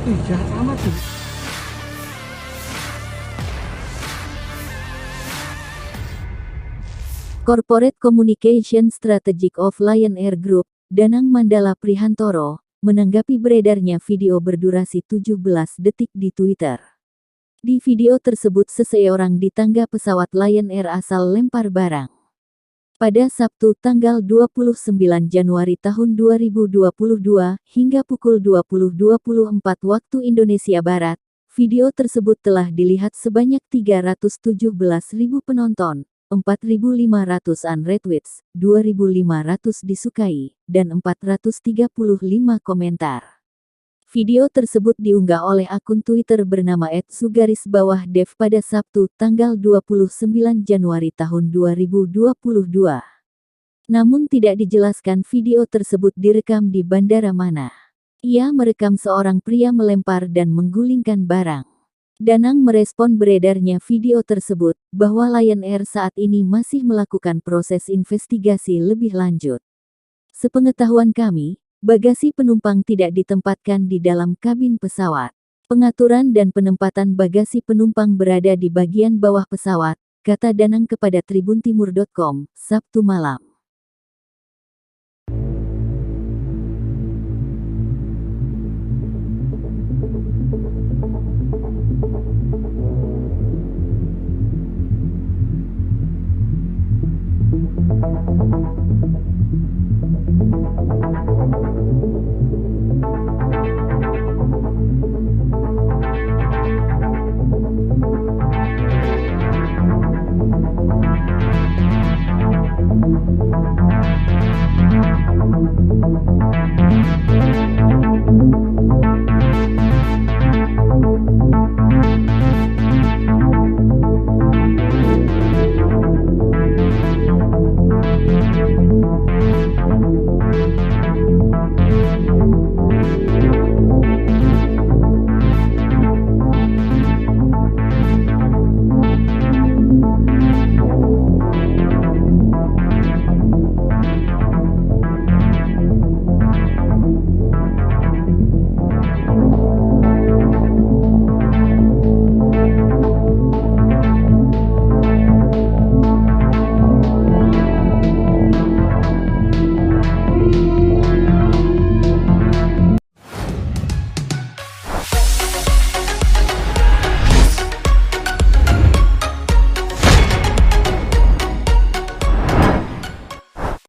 Ih, jahat amat tuh. Corporate Communication Strategic of Lion Air Group, Danang Mandala Prihantoro, menanggapi beredarnya video berdurasi 17 detik di Twitter. Di video tersebut seseorang di tangga pesawat Lion Air asal lempar barang. Pada Sabtu tanggal 29 Januari tahun 2022 hingga pukul 20.24 waktu Indonesia Barat, video tersebut telah dilihat sebanyak 317.000 penonton. 4.500-an retweets, 2.500 disukai, dan 435 komentar. Video tersebut diunggah oleh akun Twitter bernama @sugarisbawah_dev pada Sabtu tanggal 29 Januari tahun 2022. Namun tidak dijelaskan video tersebut direkam di bandara mana. Ia merekam seorang pria melempar dan menggulingkan barang. Danang merespon beredarnya video tersebut, bahwa Lion Air saat ini masih melakukan proses investigasi lebih lanjut. Sepengetahuan kami, bagasi penumpang tidak ditempatkan di dalam kabin pesawat. Pengaturan dan penempatan bagasi penumpang berada di bagian bawah pesawat, kata Danang kepada tribuntimur.com, Sabtu malam.